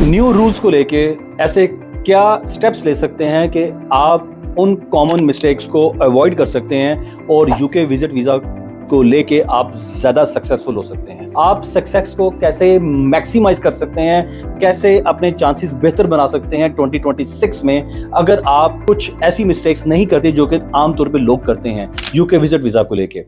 New rules को लेके ऐसे क्या स्टेप्स ले सकते हैं कि आप उन कॉमन मिस्टेक्स को अवॉइड कर सकते हैं और यूके विजिट वीज़ा को लेके आप ज़्यादा सक्सेसफुल हो सकते हैं। आप सक्सेस को कैसे मैक्सिमाइज कर सकते हैं, कैसे अपने चांसेस बेहतर बना सकते हैं 2026 में, अगर आप कुछ ऐसी मिस्टेक्स नहीं करते जो कि आमतौर पे लोग करते हैं यूके विजिट वीज़ा को लेके।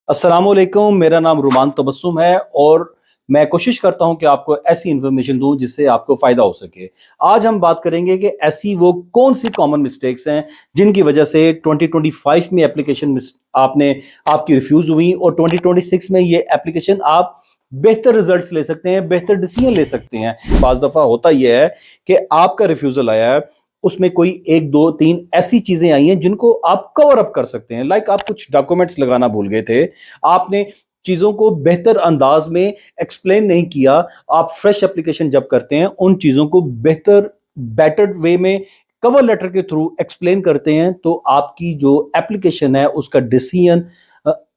अस्सलामुअलैकुम, मेरा नाम रुमान तबस्सुम है और मैं कोशिश करता हूं कि आपको ऐसी इंफॉर्मेशन दूं जिससे आपको फायदा हो सके। आज हम बात करेंगे कि ऐसी वो कौन सी कॉमन मिस्टेक्स हैं जिनकी वजह से 2025 में एप्लीकेशन आपने आपकी रिफ्यूज हुई और 2026 में ये एप्लीकेशन आप बेहतर रिजल्ट्स ले सकते हैं, बेहतर डिसीजन ले सकते हैं। बाज़ दफा होता यह है कि आपका रिफ्यूजल आया है, उसमें कोई एक दो तीन ऐसी चीजें आई हैं जिनको आप कवर अप कर सकते हैं। लाइक आप कुछ डॉक्यूमेंट्स लगाना भूल गए थे, आपने चीजों को बेहतर अंदाज में एक्सप्लेन नहीं किया। आप फ्रेश एप्लीकेशन जब करते हैं उन चीजों को बेटर वे में कवर लेटर के थ्रू एक्सप्लेन करते हैं तो आपकी जो एप्लीकेशन है उसका डिसीजन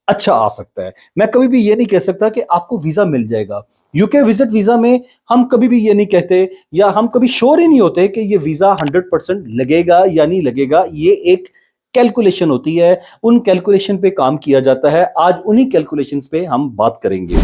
अच्छा आ सकता है। मैं कभी भी ये नहीं कह सकता कि आपको वीजा मिल जाएगा। यूके विजिट वीजा में हम कभी भी ये नहीं कहते या हम कभी श्योर ही नहीं होते कि ये वीजा 100% लगेगा या नहीं लगेगा। ये एक कैलकुलेशन होती है, उन कैलकुलेशन पे काम किया जाता है। आज उन्हीं कैलकुलेशंस पे हम बात करेंगे।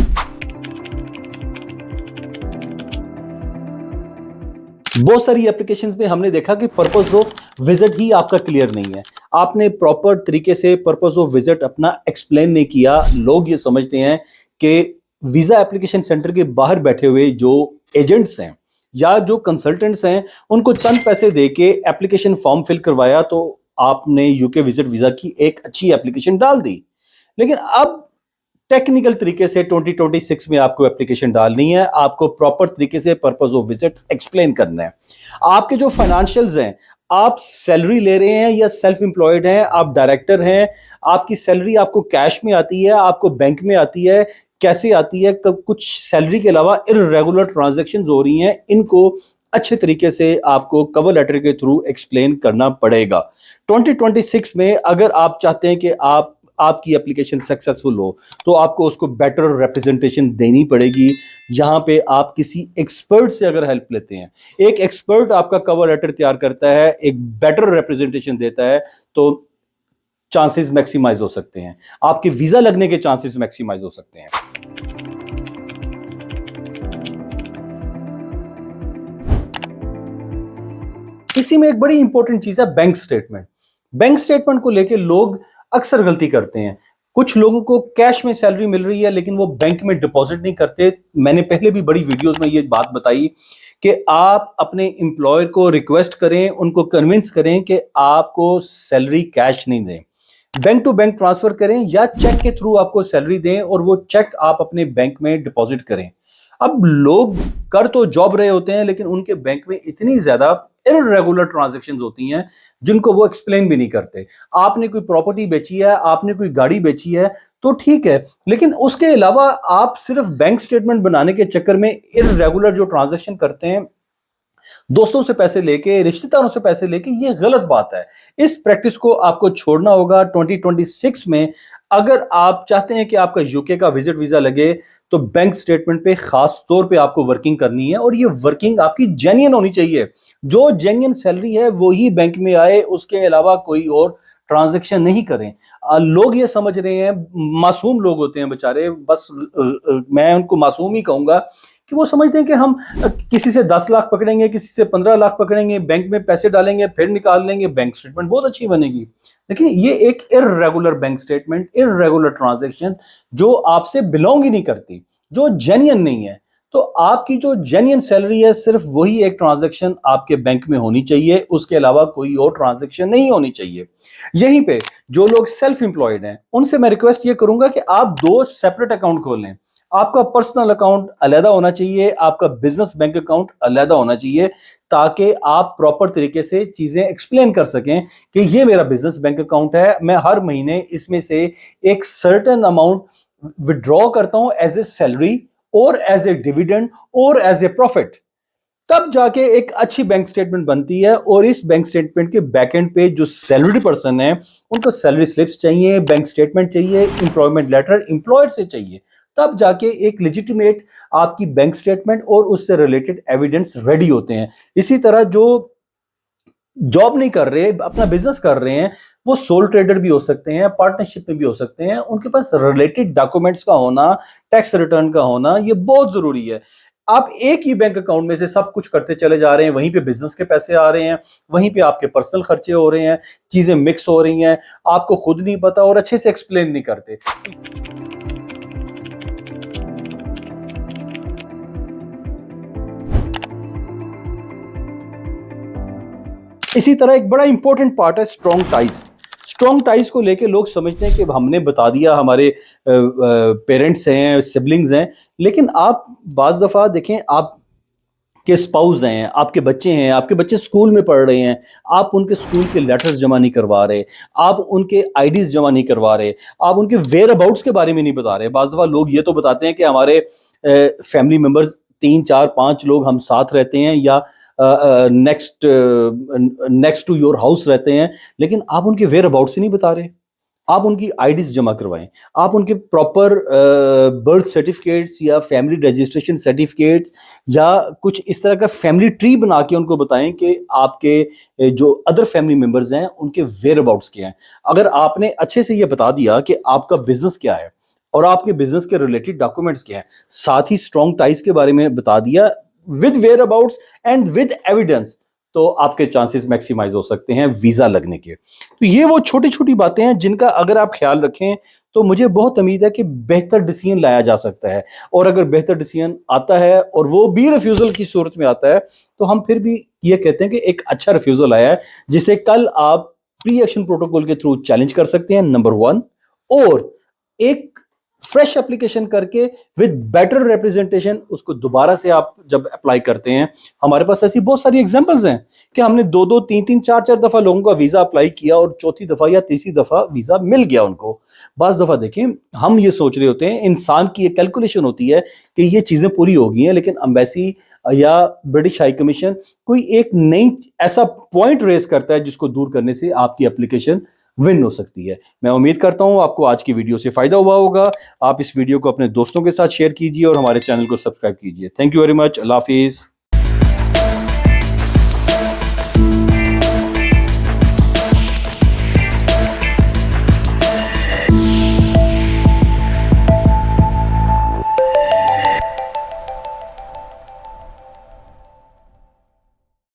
बहुत सारी एप्लीकेशंस में हमने देखा कि पर्पस ऑफ विजिट ही आपका क्लियर नहीं है, आपने प्रॉपर तरीके से पर्पस ऑफ विजिट अपना एक्सप्लेन नहीं किया। लोग ये समझते हैं कि वीजा एप्लीकेशन सेंटर के बाहर बैठे हुए जो एजेंट्स हैं या जो कंसल्टेंट्स हैं उनको चंद पैसे देके एप्लीकेशन फॉर्म फिल करवाया तो आपने यूके विजिट वीजा की एक अच्छी एप्लीकेशन डाल दी। लेकिन अब टेक्निकल तरीके से 2026 में आपको एप्लीकेशन डालनी है, आपको प्रॉपर तरीके से पर्पस ऑफ विजिट एक्सप्लेन करना है। आपके जो फाइनेंशियल्स हैं, आप सैलरी ले रहे हैं या सेल्फ एम्प्लॉयड हैं, आप डायरेक्टर हैं, आपकी सैलरी आपको कैश में आती है, आपको बैंक में आती है, कैसे आती है, कब कुछ सैलरी के अलावा इररेगुलर ट्रांजैक्शंस हो रही हैं, इनको अच्छे तरीके से आपको कवर लेटर के थ्रू एक्सप्लेन करना पड़ेगा। 2026 में अगर आप चाहते हैं कि आपकी एप्लीकेशन सक्सेसफुल हो तो आपको उसको बेटर रिप्रेजेंटेशन देनी पड़ेगी। यहां पे आप किसी एक्सपर्ट से अगर हेल्प लेते हैं, एक एक्सपर्ट आपका कवर लेटर तैयार करता है, एक बेटर रिप्रेजेंटेशन देता है, तो चांसेस मैक्सिमाइज हो सकते हैं, आपके वीजा लगने के चांसेस मैक्सिमाइज हो सकते हैं। इसी में एक बड़ी इंपॉर्टेंट चीज है बैंक स्टेटमेंट। बैंक स्टेटमेंट को लेके लोग अक्सर गलती करते हैं। कुछ लोगों को कैश में सैलरी मिल रही है लेकिन वो बैंक में डिपॉजिट नहीं करते। मैंने पहले भी बड़ी वीडियोस में ये बात बताई कि आप अपने एम्प्लॉयर को रिक्वेस्ट करें, उनको कन्विंस करें कि आपको सैलरी कैश नहीं दें, बैंक टू बैंक ट्रांसफर करें या चेक के थ्रू आपको सैलरी दें और वो चेक आप अपने बैंक में डिपॉजिट करें। अब लोग कर तो जॉब रहे होते हैं लेकिन उनके बैंक में इतनी ज्यादा इररेगुलर ट्रांजैक्शंस होती हैं जिनको वो एक्सप्लेन भी नहीं करते। आपने कोई प्रॉपर्टी बेची है, आपने कोई गाड़ी बेची है तो ठीक है, लेकिन उसके अलावा आप सिर्फ बैंक स्टेटमेंट बनाने के चक्कर में इररेगुलर जो ट्रांजैक्शन करते हैं, दोस्तों से पैसे लेके, रिश्तेदारों से पैसे लेके, ये गलत बात है। इस प्रैक्टिस को आपको छोड़ना होगा 2026 में। अगर आप चाहते हैं कि आपका यूके का विजिट वीजा लगे तो बैंक स्टेटमेंट पे खास तौर पे आपको वर्किंग करनी है और ये वर्किंग आपकी जेन्युइन होनी चाहिए। जो जेन्युइन सैलरी है वो ही बैंक में आए, उसके अलावा कोई और ट्रांजैक्शन नहीं करें। लोग ये समझ रहे हैं, मासूम लोग होते हैं बेचारे, बस मैं उनको मासूम ही कहूंगा कि वो समझते हैं कि हम किसी से 10 लाख पकड़ेंगे, किसी से 15 लाख पकड़ेंगे, बैंक में पैसे डालेंगे, फिर निकाल लेंगे, बैंक स्टेटमेंट बहुत अच्छी बनेगी। लेकिन ये एक irregular bank statement, irregular transactions जो आपसे बिलोंग ही नहीं करती, जो जेन्युइन नहीं है। तो आपकी जो जेन्युइन सैलरी है सिर्फ वही एक ट्रांजैक्शन आपके बैंक में होनी चाहिए, उसके अलावा कोई और ट्रांजैक्शन नहीं होनी चाहिए। यहीं पे जो लोग सेल्फ एम्प्लॉयड हैं उनसे मैं रिक्वेस्ट ये करूंगा कि आप दो सेपरेट अकाउंट खोलें। आपका पर्सनल अकाउंट अलग होना चाहिए, आपका बिजनेस बैंक अकाउंट अलग होना चाहिए, ताकि आप प्रॉपर तरीके से चीजें एक्सप्लेन कर सकें कि ये मेरा बिजनेस बैंक अकाउंट है, मैं हर महीने इसमें से एक सर्टेन अमाउंट विड्रॉ करता हूं एज ए सैलरी और एज ए डिविडेंड और एज ए प्रॉफिट। तब जाके एक अच्छी बैंक स्टेटमेंट बनती है, और इस बैंक स्टेटमेंट के बैकएंड पे जो सैलरी पर्सन है उनको सैलरी स्लिप्स चाहिए, बैंक स्टेटमेंट चाहिए, एम्प्लॉयमेंट लेटर एम्प्लॉयर से चाहिए, तब जाके एक लेजिटिमेट आपकी बैंक स्टेटमेंट और उससे रिलेटेड एविडेंस रेडी होते हैं। इसी तरह जो जॉब नहीं कर रहे, अपना बिजनेस कर रहे हैं, वो सोल ट्रेडर भी हो सकते हैं, पार्टनरशिप में भी हो सकते हैं, उनके पास रिलेटेड डॉक्यूमेंट्स का होना, टैक्स रिटर्न का होना, ये बहुत जरूरी है। आप एक ही बैंक अकाउंट में से सब कुछ करते चले जा रहे हैं, वहीं पे बिजनेस के पैसे आ रहे हैं, वहीं पे आपके पर्सनल खर्चे हो रहे हैं, चीजें मिक्स हो रही हैं, आपको खुद नहीं पता और अच्छे से एक्सप्लेन नहीं करते। इसी तरह एक बड़ा इंपॉर्टेंट पार्ट है स्ट्रॉन्ग टाइज। स्ट्रॉन्ग टाइज को लेके लोग समझते हैं कि हमने बता दिया हमारे पेरेंट्स हैं, सिबलिंग्स हैं, लेकिन आप बाज दफा देखें, आप के स्पाउस हैं, आपके बच्चे स्कूल में पढ़ रहे हैं, आप उनके स्कूल के लेटर्स जमा नहीं करवा रहे, आप उनके आईडीज जमा नहीं करवा रहे, आप उनके वेयर अबाउट्स के बारे में नहीं बता रहे। बाज दफा लोग ये तो बताते हैं कि हमारे फैमिली मेंबर्स 3 4 5 लोग हम साथ रहते हैं, या नेक्स्ट टू योर हाउस रहते हैं, लेकिन आप उनके वेयर अबाउट्स ही नहीं बता रहे। आप उनकी आईडीज जमा करवाएं, आप उनके प्रॉपर बर्थ सर्टिफिकेट्स या फैमिली रजिस्ट्रेशन सर्टिफिकेट्स या कुछ इस तरह का फैमिली ट्री बना के उनको बताएं कि आपके जो अदर फैमिली मेंबर्स हैं उनके वेयर अबाउट्स क्या हैं। अगर आपने अच्छे से ये बता दिया कि आपका बिजनेस क्या है और आपके बिजनेस के रिलेटेड डॉक्यूमेंट्स क्या हैं, साथ ही स्ट्रॉन्ग टाइज के बारे में बता दिया with whereabouts and with evidence, तो आपके चांसेस मैक्सिमाइज हो सकते हैं वीजा लगने के। तो ये वो छोटी छोटी बातें हैं जिनका अगर आप ख्याल रखें तो मुझे बहुत उम्मीद है कि बेहतर डिसीजन लाया जा सकता है। और अगर बेहतर डिसीजन आता है और वो भी रिफ्यूजल की सूरत में आता है, तो हम फिर भी ये कहते हैं कि एक अच्छा रिफ्यूजल आया है जिसे कल आप प्री एक्शन प्रोटोकॉल के थ्रू चैलेंज कर सकते हैं, नंबर 1। और एक फ्रेश एप्लीकेशन करके विद बेटर रिप्रेजेंटेशन उसको दोबारा से आप जब अप्लाई करते हैं, हमारे पास ऐसी बहुत सारी एग्जांपल्स हैं कि हमने 2 2 3 3 4 4 दफा लोगों का वीजा अप्लाई किया और चौथी दफा या तीसरी दफा वीजा मिल गया उनको। बाज दफा देखें, हम ये सोच रहे होते हैं, इंसान की एक कैलकुलेशन होती है कि ये चीजें पूरी हो गई हैं, लेकिन एम्बेसी या ब्रिटिश हाई कमीशन कोई एक नई ऐसा पॉइंट रेस करता है जिसको दूर करने से आपकी एप्लीकेशन विन हो सकती है। मैं उम्मीद करता हूं आपको आज की वीडियो से फायदा हुआ होगा। आप इस वीडियो को अपने दोस्तों के साथ शेयर कीजिए और हमारे चैनल को सब्सक्राइब कीजिए। Thank you very much. Allah Hafiz.